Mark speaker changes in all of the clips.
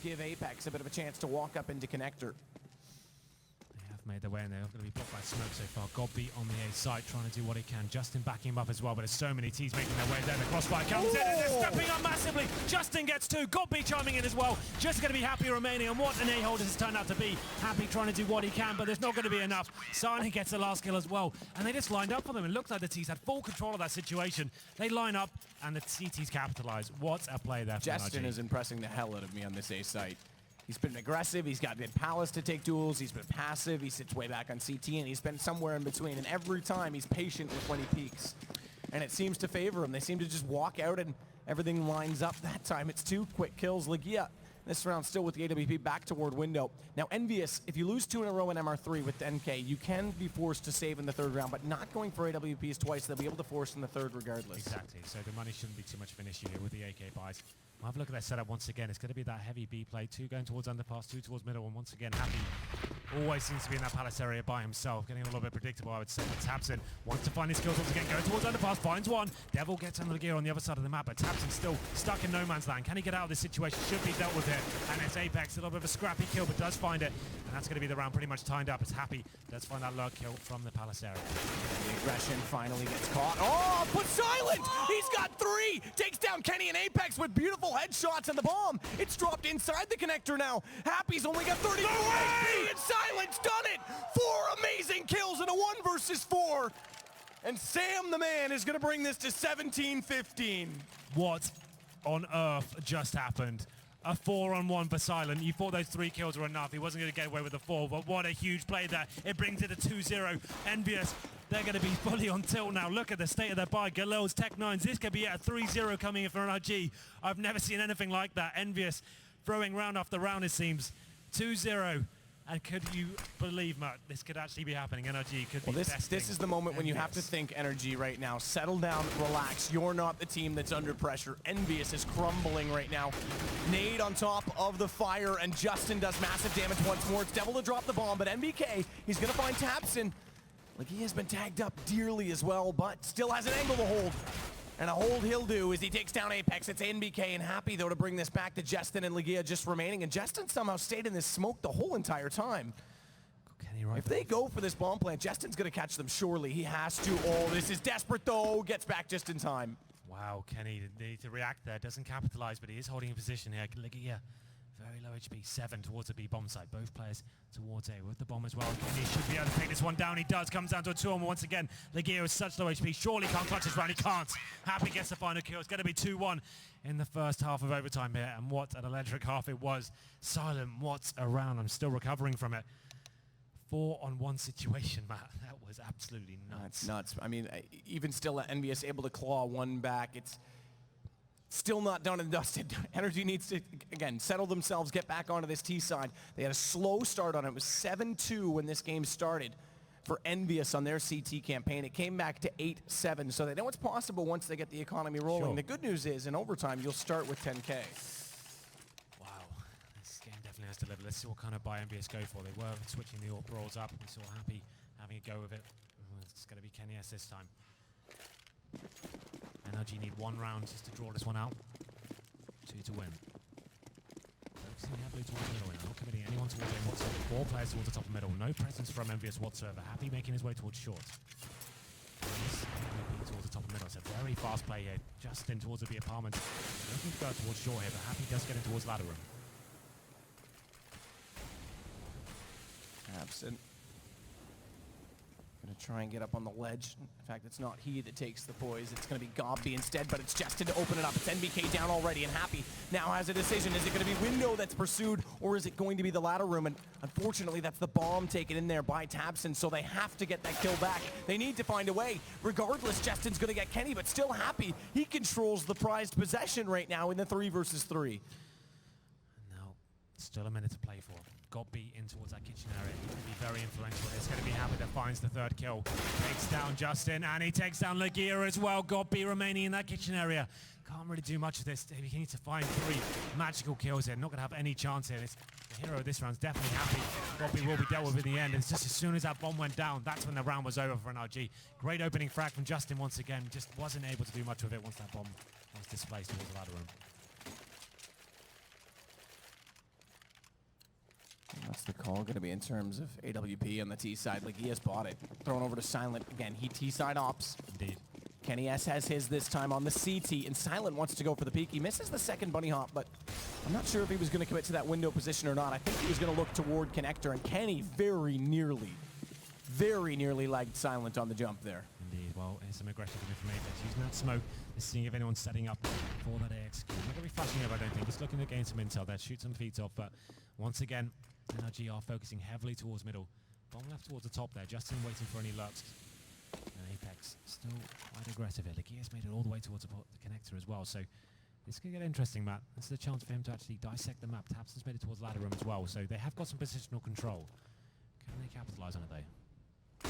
Speaker 1: give Apex a bit of a chance to walk up into connector.
Speaker 2: They have made their way, and they're going to be blocked by smoke so far. Godby on the A side trying to do what he can. Justin backing him up as well, but there's so many teams making their way there. The crossfire comes in, and they're stepping up massively. Justin gets two. Godby chiming in as well. Just going to be Happy remaining, and what an A-hold this has turned out to be. Happy trying to do what he can, but there's not going to be enough. Sani gets the last kill as well, and they just lined up for them. It looked like the T's had full control of that situation. They line up, and the CTs capitalize. What a play there from
Speaker 1: Justin
Speaker 2: NRG.
Speaker 1: is impressing the hell out of me on this A site. He's been aggressive, he's got good Palace to take duels, he's been passive, he sits way back on CT, and he's been somewhere in between. And every time he's patient with when he peaks. And it seems to favor him. They seem to just walk out and everything lines up that time. It's 2 quick kills. Legia this round still with the AWP back toward window. Now ENVYUS, if you lose 2 in a row in MR3 with NK, you can be forced to save in the 3rd round, but not going for AWPs twice. They'll be able to force in the 3rd regardless.
Speaker 2: Exactly, so the money shouldn't be too much of an issue here with the AK buys. We'll have a look at their setup once again. It's going to be that heavy B play, 2 going towards underpass, 2 towards middle, and once again Happy always seems to be in that Palace area by himself, getting a little bit predictable, I would say. But Tabson wants to find his kills once again, going towards underpass, finds one. Devil gets under the gear on the other side of the map, but Tabson's still stuck in no man's land. Can he get out of this situation? Should be dealt with here. And it's Apex, a little bit of a scrappy kill, but does find it. And that's going to be the round pretty much timed up. It's Happy does find that lurk kill from the Palace area.
Speaker 1: The aggression finally gets caught. Oh, but silent! He's got 3! Takes down Kenny and Apex with beautiful headshots, and the bomb, it's dropped inside the connector now. Happy's only got 30 HP, and Silent's done it! 4 amazing kills in a 1 versus 4. And Sam the man is going to bring this to 17-15.
Speaker 2: What on earth just happened? A 4-on-1 for Silent. You thought those 3 kills were enough. He wasn't going to get away with the 4, but what a huge play there. It brings it to 2-0. ENVYUS, they're going to be fully on tilt now. Look at the state of their buy. Galil's Tech 9s. This could be a 3-0 coming in for NRG. I've never seen anything like that. ENVYUS throwing round after round, it seems. 2-0. And could you believe, Matt, this could actually be happening? NRG could be testing.
Speaker 1: This is the moment when you have to think NRG right now. Settle down, relax. You're not the team that's under pressure. ENVYUS is crumbling right now. Nade on top of the fire, and Justin does massive damage once more. It's Devil to drop the bomb, but MBK, he's going to find Tabson. Like, he has been tagged up dearly as well, but still has an angle to hold. And a hold he'll do as he takes down Apex. It's NBK and Happy, though, to bring this back to Justin and Legia just remaining. And Justin somehow stayed in this smoke the whole entire time. If they go for this bomb plant, Justin's going to catch them, surely. He has to. Oh, this is desperate, though. Gets back just in time.
Speaker 2: Wow, Kenny needs to react there. Doesn't capitalize, but he is holding a position here. Legia, very low HP, 7 towards the B bomb site. Both players towards A with the bomb as well. Kenny should be able to take this one down. He does. Comes down to a 2-on-1 once again. Legia is such low HP. Surely can't clutch this round. He can't. Happy gets the final kill. It's going to be 2-1 in the first half of overtime here. And what an electric half it was. Silent, what a round. I'm still recovering from it. 4-on-1 situation, Matt. That was absolutely nuts.
Speaker 1: That's nuts. I mean, even still, ENVYUS able to claw one back. It's still not done and dusted. NRG needs to, again, settle themselves, get back onto this T side. They had a slow start on it. It was 7-2 when this game started for ENVYUS on their CT campaign. It came back to 8-7, so they know it's possible once they get the economy rolling.
Speaker 2: Sure.
Speaker 1: The good news is, in overtime, you'll start with 10K.
Speaker 2: Wow, this game definitely has delivered. Let's see what kind of buy ENVYUS go for. They were switching the AWP roles up. We saw Happy having a go with it. It's going to be Kenny S this time. NRG need 1 round just to draw this one out. 2 to win. Focusing heavily towards the middle, not committing anyone towards A whatsoever. 4 players towards the top of middle. No presence from ENVYUS whatsoever. Happy making his way towards short. Towards the top of middle. It's a very fast play here. Just in towards the apartment. Looking to go towards short here, but Happy does get in towards ladder room.
Speaker 1: Absent. Gonna try and get up on the ledge. In fact, it's not he that takes the poise. It's gonna be Godby instead, but it's Justin to open it up. It's NBK down already, and Happy now has a decision. Is it gonna be window that's pursued, or is it going to be the ladder room? And unfortunately, that's the bomb taken in there by Tabson, so they have to get that kill back. They need to find a way. Regardless, Justin's gonna get Kenny, but still Happy. He controls the prized possession right now in the 3 versus 3.
Speaker 2: Now, still a minute to play for. Godby in towards that kitchen area. He can be very influential. It's going to be Happy that finds the 3rd kill. Takes down Justin, and he takes down Legia as well. Godby remaining in that kitchen area. Can't really do much of this. He needs to find 3 magical kills here. Not going to have any chance here. It's the hero of this round is definitely Happy. Godby will be dealt with in the end. It's just as soon as that bomb went down, that's when the round was over for NRG. Great opening frag from Justin once again. Just wasn't able to do much with it once that bomb was displaced towards the ladder room.
Speaker 1: What's the call going to be in terms of AWP on the T side? Like, he has bought it. Thrown over to Silent. Again, he T side ops.
Speaker 2: Indeed.
Speaker 1: Kenny S has his this time on the CT, and Silent wants to go for the peek. He misses the second bunny hop, but I'm not sure if he was going to commit to that window position or not. I think he was going to look toward connector, and Kenny very nearly lagged Silent on the jump there.
Speaker 2: Indeed. Well, here's some aggression coming from APEX. Using that smoke, just seeing if anyone's setting up for that AX. Not going to be flashing over, I don't think. Just looking to gain some intel there, shoot some feet off, but once again, NRG are focusing heavily towards middle. Bomb left towards the top there. Justin waiting for any lurks. And Apex still quite aggressive here. Lagia's made it all the way towards the connector as well. So this could get interesting, Matt. This is a chance for him to actually dissect the map. Tabson's made it towards ladder room as well. So they have got some positional control. Can they capitalize on it though?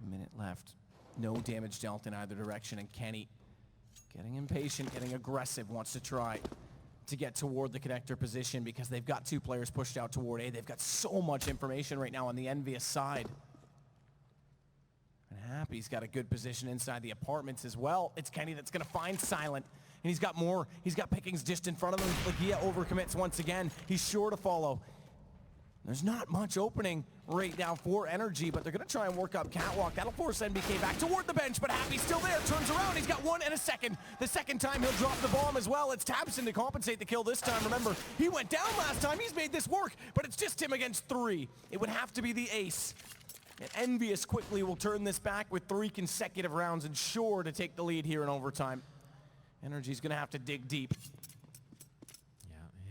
Speaker 1: Minute left. No damage dealt in either direction, and Kenny getting impatient, getting aggressive, wants to try to get toward the connector position because they've got two players pushed out toward A. They've got so much information right now on the ENVYUS side. And Happy's got a good position inside the apartments as well. It's Kenny that's going to find Silent, and he's got more. He's got pickings just in front of him. Lagia overcommits once again. He's sure to follow. There's not much opening right now for NRG, but they're going to try and work up Catwalk. That'll force NBK back toward the bench, but Happy's still there. Turns around. He's got 1 and a second. The second time he'll drop the bomb as well. It's Tabson to compensate the kill this time. Remember, he went down last time. He's made this work, but it's just him against 3. It would have to be the ace. And ENVYUS quickly will turn this back with 3 consecutive rounds and sure to take the lead here in overtime. NRG's going to have to dig deep.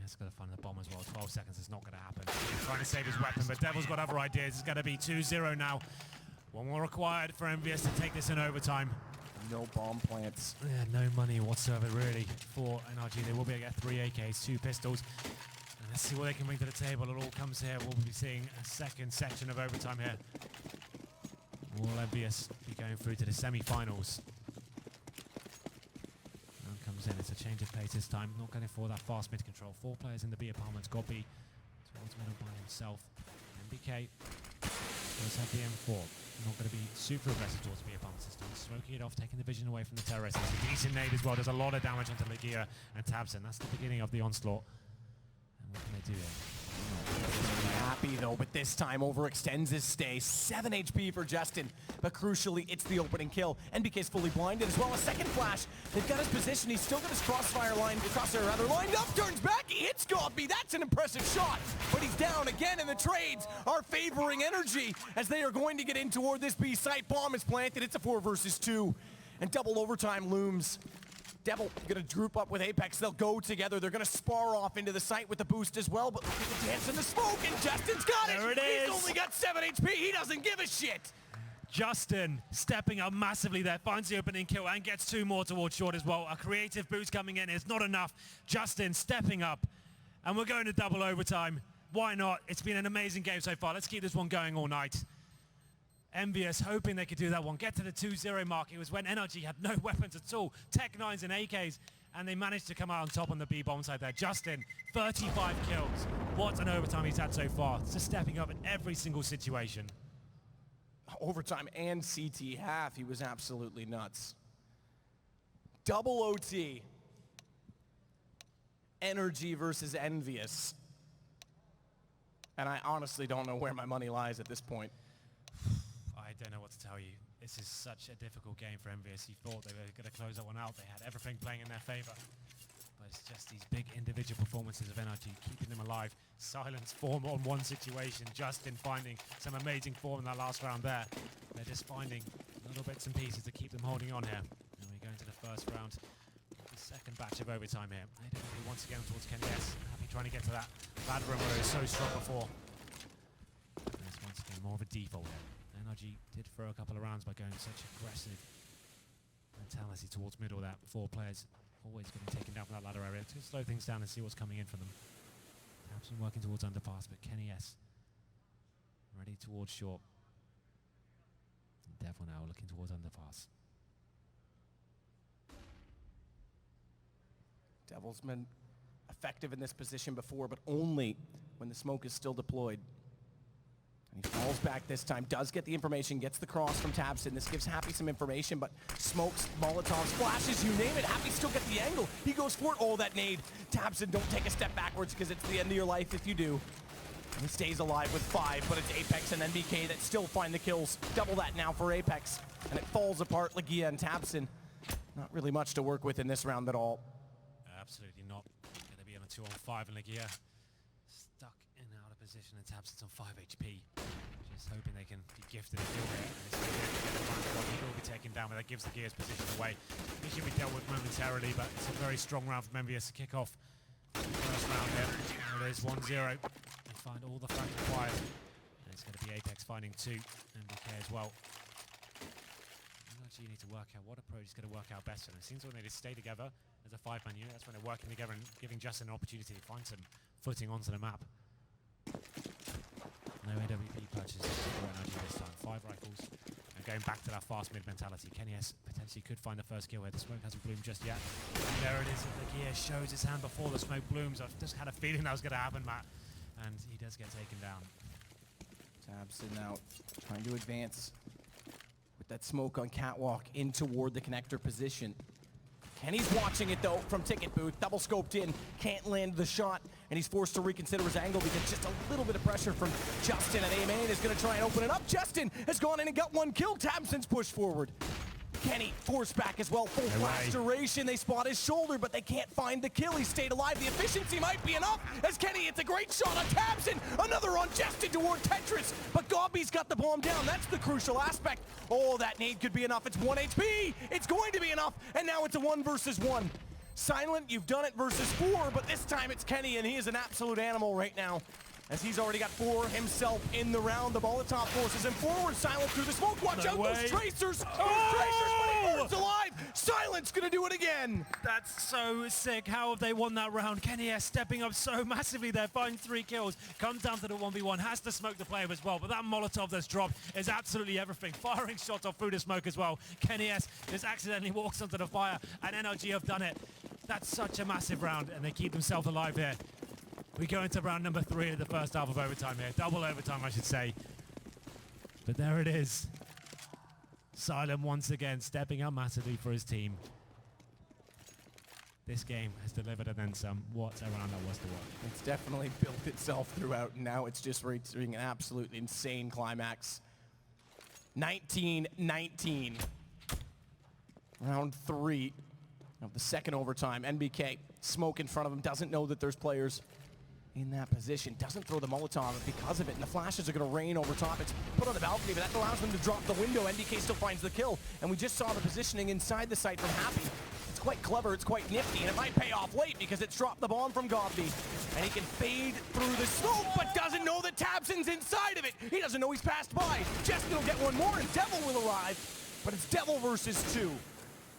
Speaker 2: He's got to find the bomb as well. 12 seconds is not going to happen. He's trying to save his weapon, but Devil's got other ideas. It's going to be 2-0 now. One more required for ENVYUS to take this in overtime.
Speaker 1: No bomb plants.
Speaker 2: Yeah, no money whatsoever, really, for NRG. They will be able to get 3 AKs, 2 pistols. And let's see what they can bring to the table. It all comes here. We'll be seeing a second section of overtime here. Will ENVYUS be going through to the semi-finals? Comes in. It's a change of pace this time. Not going for that fast mid control. 4 players in the B apartments. Gobby towards middle by himself. NBK does have the M4. Not going to be super aggressive towards the B apartment system. Smoking it off, taking the vision away from the terrorists. It's a decent nade as well. Does a lot of damage onto Lagia and Tabson. That's the beginning of the onslaught. And what can they do here?
Speaker 1: Happy though, but this time overextends his stay. 7 HP for Justin, but crucially, it's the opening kill. NBK's fully blinded as well. A second flash. They've got his position. He's still got his crosshair lined up. Turns back. He hits Gobby. That's an impressive shot, but he's down again. And the trades are favoring NRG as they are going to get in toward this B site. Bomb is planted. It's a 4 versus 2, and double overtime looms. Devil gonna group up with Apex. They'll go together. They're gonna spar off into the site with the boost as well, but look at the dance in the smoke, and Justin's got it!
Speaker 2: There it is!
Speaker 1: He's only got 7 HP. He doesn't give a shit!
Speaker 2: Justin stepping up massively there, finds the opening kill and gets 2 more towards short as well. A creative boost coming in is not enough. Justin stepping up, and we're going to double overtime. Why not? It's been an amazing game so far. Let's keep this one going all night. ENVYUS hoping they could do that one, get to the 2-0 mark. It was when NRG had no weapons at all, Tech 9s and AKs, and they managed to come out on top on the B bomb side there. Justin, 35 kills. What an overtime he's had so far. Just stepping up in every single situation.
Speaker 1: Overtime and CT half, he was absolutely nuts. Double OT. NRG versus ENVYUS. And I honestly don't know where my money lies at this point.
Speaker 2: I don't know what to tell you. This is such a difficult game for ENVYUS. You thought they were going to close that one out. They had everything playing in their favor. But it's just these big individual performances of NRG keeping them alive. Silence form on one situation. Justin finding some amazing form in that last round there. They're just finding little bits and pieces to keep them holding on here. And we go into the first round. The second batch of overtime here. AWP once again towards Kenny S. Happy trying to get to that ladder room where he was so strong before. There's once again more of a default here. NRG did throw a couple of rounds by going such aggressive mentality towards middle that 4 players always getting taken down from that ladder area to slow things down and see what's coming in for them. Tabson working towards underpass, but Kenny S ready towards short. And Devil now looking towards underpass.
Speaker 1: Devil's been effective in this position before, but only when the smoke is still deployed. He falls back this time, does get the information, gets the cross from tabseN. This gives Happy some information, but smokes, Molotovs, flashes, you name it. Happy still gets the angle. He goes for it. Oh, that nade. tabseN, don't take a step backwards because it's the end of your life if you do. He stays alive with 5, but it's Apex and NBK that still find the kills. Double that now for Apex, and it falls apart. Legia and tabseN, not really much to work with in this round at all.
Speaker 2: Absolutely not. Going to be on a 2-on-5, and Legia stuck in and out of position, and tabseN's on 5 HP. Just hoping they can be gifted a kill here. And it's he will be taken down, but that gives Legia's position away. He should be dealt with momentarily, but it's a very strong round from ENVYUS to kick off the first round here. There it is, 1-0. They find all the frags required. And it's going to be Apex finding 2, NBK as well. NRG need to work out what approach is going to work out best for them. It seems when they just stay together as a 5-man unit, that's when they're working together and giving Justin an opportunity to find some footing onto the map. No AWP purchases for NRG this time. 5 rifles. And going back to that fast mid mentality. kennyS potentially could find the first kill here. The smoke hasn't bloomed just yet. And there it is. Legia shows his hand before the smoke blooms. I've just had a feeling that was going to happen, Matt. And he does get taken down.
Speaker 1: tabseN now trying to advance with that smoke on catwalk in toward the connector position. Kenny's watching it though from ticket booth, double scoped in, can't land the shot, and he's forced to reconsider his angle because just a little bit of pressure from Justin, and A-Main is going to try and open it up. Justin has gone in and got 1 kill. tabseN's pushed forward. Kenny forced back as well, full flash duration. They spot his shoulder, but they can't find the kill. He stayed alive. The efficiency might be enough as Kenny hits a great shot on tabseN. Another on Justin toward Tetris, but Gobby's got the bomb down. That's the crucial aspect. Oh, that nade could be enough. It's 1 HP. It's going to be enough, and now it's a 1 versus 1. Silent, you've done it versus 4, but this time it's Kenny, and he is an absolute animal right now, as he's already got 4 himself in the round. The Molotov forces him forward. Silent through the smoke. Watch out, those tracers! Those tracers, but he burns alive! Silent's gonna do it again!
Speaker 2: That's so sick. How have they won that round? kennyS stepping up so massively there, finds 3 kills, comes down to the 1v1, has to smoke the player as well, but that Molotov that's dropped is absolutely everything. Firing shots off through the smoke as well. kennyS just accidentally walks onto the fire, and NRG have done it. That's such a massive round, and they keep themselves alive here. We go into round number 3 of the first half of overtime here. Double overtime, I should say. But there it is. Silent once again stepping up massively for his team. This game has delivered and then some. What a round that was to watch.
Speaker 1: It's definitely built itself throughout, and now it's just reaching an absolute insane climax. 19-19. Round 3 of the second overtime. NBK, smoke in front of him, doesn't know that there's players in that position, doesn't throw the Molotov because of it, and the flashes are going to rain over top. It's put on the balcony, but that allows them to drop the window. NBK still finds the kill, and we just saw the positioning inside the site from Happy. It's quite clever, it's quite nifty, and it might pay off late because it's dropped the bomb from Gobby, and he can fade through the smoke, but doesn't know that tabseN's inside of it. He doesn't know he's passed by. Justin will get 1 more, and Devil will arrive, but it's Devil versus 2.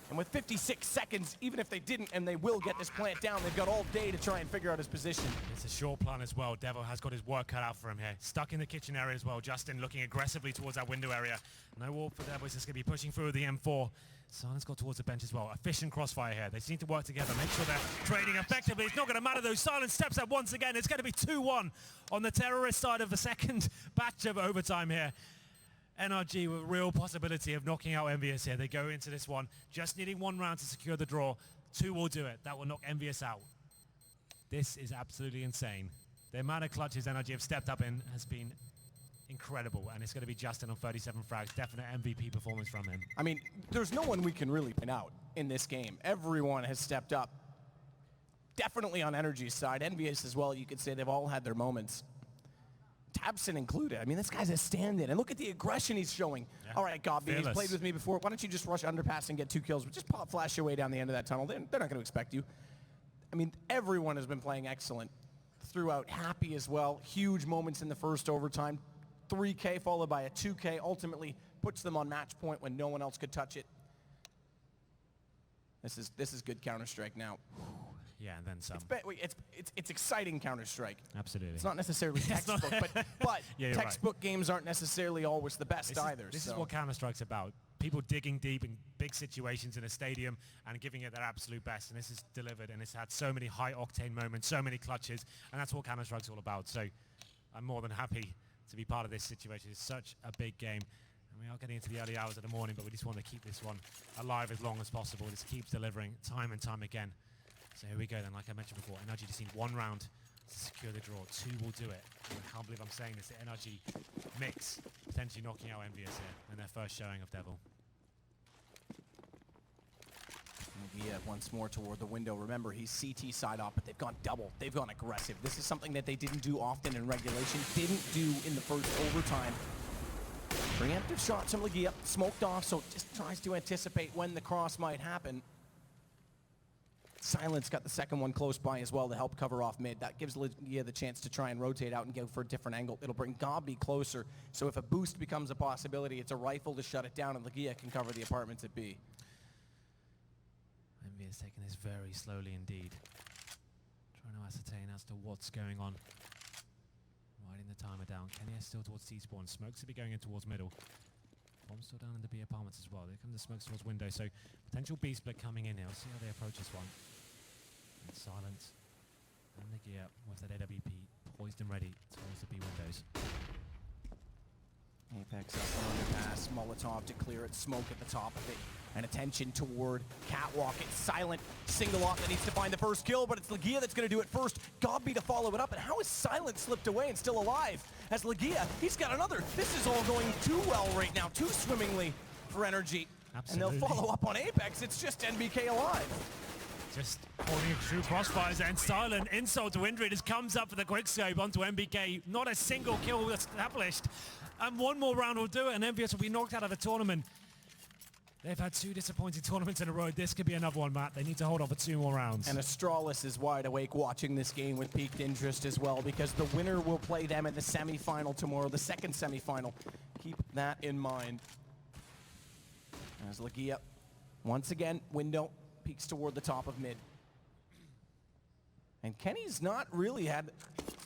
Speaker 1: And with 56 seconds, even if they didn't, and they will get this plant down, they've got all day to try and figure out his position.
Speaker 2: It's a short plan as well. Devil has got his work cut out for him here. Stuck in the kitchen area as well. Justin looking aggressively towards that window area. No warp for Devil. He's just going to be pushing through the M4. Silent's got towards the bench as well. Efficient crossfire here. They just need to work together. Make sure they're trading effectively. It's not going to matter though. Silent steps up once again. It's going to be 2-1 on the terrorist side of the second batch of overtime here. NRG with real possibility of knocking out ENVYUS here. They go into this one just needing 1 round to secure the draw. 2 will do it. That will knock ENVYUS out. This is absolutely insane. The amount of clutches NRG have stepped up in has been incredible, and it's going to be Justin on 37 frags. Definite MVP performance from him.
Speaker 1: I mean, there's no one we can really pin out in this game. Everyone has stepped up. Definitely on NRG's side. ENVYUS as well, you could say they've all had their moments. tabseN included. I mean, this guy's a stand-in, and look at the aggression he's showing. Yeah. All right, Gobby, he's played with me before. Why don't you just rush underpass and get 2 kills? But just pop flash your way down the end of that tunnel. They're not going to expect you. I mean, everyone has been playing excellent throughout. Happy as well. Huge moments in the first overtime. 3K followed by a 2K. Ultimately puts them on match point when no one else could touch it. This is good Counter-Strike now.
Speaker 2: Yeah, and then some.
Speaker 1: It's exciting Counter-Strike.
Speaker 2: Absolutely.
Speaker 1: It's not necessarily textbook, but yeah, textbook games aren't necessarily always the best either.
Speaker 2: This is what Counter-Strike's about. People digging deep in big situations in a stadium and giving it their absolute best. And this is delivered, and it's had so many high-octane moments, so many clutches, and that's what Counter-Strike's all about. So I'm more than happy to be part of this situation. It's such a big game. And we are getting into the early hours of the morning, but we just want to keep this one alive as long as possible. This keeps delivering time and time again. So here we go then, like I mentioned before, NRG just need one round to secure the draw. 2 will do it. And I can't believe I'm saying this, the NRG mix potentially knocking out ENVYUS here in their first showing of Devil.
Speaker 1: Yeah, once more toward the window. Remember, he's CT side up, but they've gone double. They've gone aggressive. This is something that they didn't do often in regulation, didn't do in the first overtime. Preemptive shots from Legia, smoked off, so just tries to anticipate when the cross might happen. Silence got the second one close by as well to help cover off mid. That gives Legia the chance to try and rotate out and go for a different angle. It'll bring Gobby closer, so if a boost becomes a possibility, it's a rifle to shut it down, and Legia can cover the apartments at B.
Speaker 2: ENVYUS taking this very slowly indeed. Trying to ascertain as to what's going on. Winding the timer down. Kenya still towards T-spawn. Smokes will be going in towards middle. Bomb's still down in the B apartments as well. There come the smokes towards window. So potential B split coming in here. We'll see how they approach this one. And Silence. And the gear with that AWP poised and ready towards the B windows.
Speaker 1: Apex up on the pass, Molotov to clear it, smoke at the top of it, and attention toward Catwalk. It's Silent, single off that needs to find the first kill, but it's Legia that's going to do it first. Gobby to follow it up, and how is Silent slipped away and still alive? As Legia, he's got another. This is all going too well right now, too swimmingly for NRG.
Speaker 2: Absolutely.
Speaker 1: And they'll follow up on Apex. It's just NBK alive.
Speaker 2: Just holding true crossfires, and Silent, insult to injury, just comes up for the quick scope onto MBK. Not a single kill established. And one more round will do it, and ENVYUS will be knocked out of the tournament. They've had 2 disappointing tournaments in a row. This could be another one, Matt. They need to hold on for 2 more rounds.
Speaker 1: And Astralis is wide awake watching this game with peaked interest as well, because the winner will play them in the semifinal tomorrow, the second semifinal. Keep that in mind. As Legia, once again, window, peeks toward the top of mid. And Kenny's not really had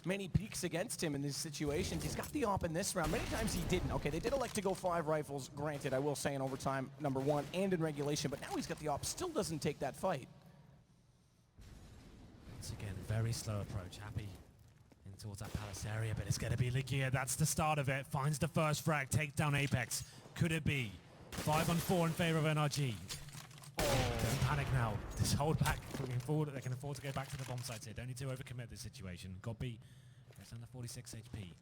Speaker 1: many peaks against him in these situations. He's got the op in this round. Many times he didn't. Okay, they did elect to go 5 rifles, granted, I will say in overtime, number 1, and in regulation, but now he's got the op. Still doesn't take that fight.
Speaker 2: Once again, very slow approach. Happy in towards that palace area, but it's going to be Legia. That's the start of it. Finds the first frag, takes down Apex. Could it be? 5 on 4 in favor of NRG. Don't panic now. Just hold back. Moving forward, they can afford to go back to the bomb sites here. Don't need to overcommit this situation. Gobby goes down to 46 HP.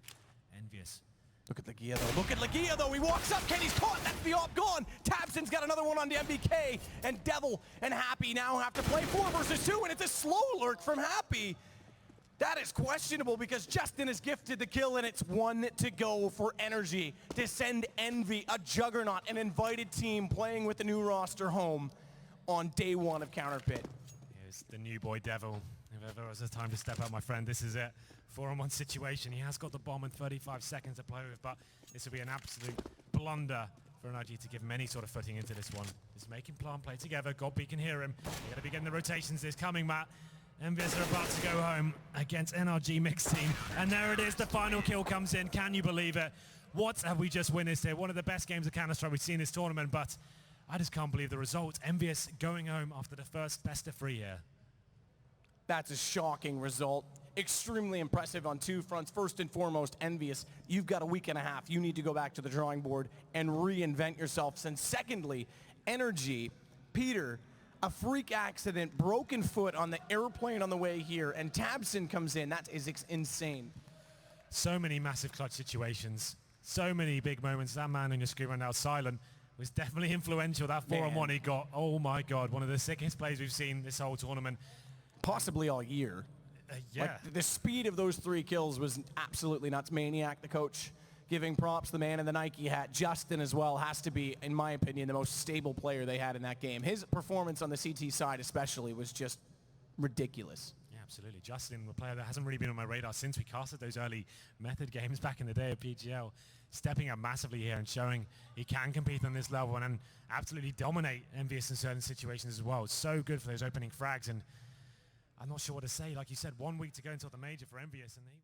Speaker 2: ENVYUS.
Speaker 1: Look at Legia though. Look at Legia though. He walks up. Kenny's caught. That's the op gone. Tabson's got another one on the MBK. And Devil and Happy now have to play 4 versus 2. And it's a slow lurk from Happy. That is questionable because Justin has gifted the kill, and it's 1 to go for NRG to send Envy, a juggernaut, an invited team playing with the new roster home on day 1 of Counterpit.
Speaker 2: Here's the new boy Devil. If ever was a time to step up, my friend, this is it. 4-on-1 situation. He has got the bomb in 35 seconds to play with, but this will be an absolute blunder for NRG to give him any sort of footing into this one. Just making plan play together. Gobby can hear him. They're going to be getting the rotations. It's coming, Matt. ENVYUS are about to go home against NRG mixed team. And there it is, the final kill comes in. Can you believe it? What have we just witnessed here? One of the best games of Counter-Strike we've seen this tournament, but I just can't believe the result. ENVYUS going home after the first best of 3 here.
Speaker 1: That's a shocking result. Extremely impressive on 2 fronts. First and foremost, ENVYUS, you've got a week and a half. You need to go back to the drawing board and reinvent yourselves. And secondly, NRG, Peter, a freak accident, broken foot on the airplane on the way here, and Tabson comes in. That is insane.
Speaker 2: So many massive clutch situations. So many big moments. That man on your screen right now, Silent, was definitely influential. That 4-on-1 he got. Oh my God, one of the sickest plays we've seen this whole tournament.
Speaker 1: Possibly all year.
Speaker 2: Yeah.
Speaker 1: Like, the speed of those 3 kills was absolutely nuts. Maniac, the coach, giving props, the man in the Nike hat. Justin as well has to be, in my opinion, the most stable player they had in that game. His performance on the CT side especially was just ridiculous.
Speaker 2: Yeah, absolutely. Justin, a player that hasn't really been on my radar since we casted those early Method games back in the day of PGL, stepping up massively here and showing he can compete on this level and absolutely dominate ENVYUS in certain situations as well. So good for those opening frags, and I'm not sure what to say. Like you said, 1 week to go until the major for ENVYUS, and they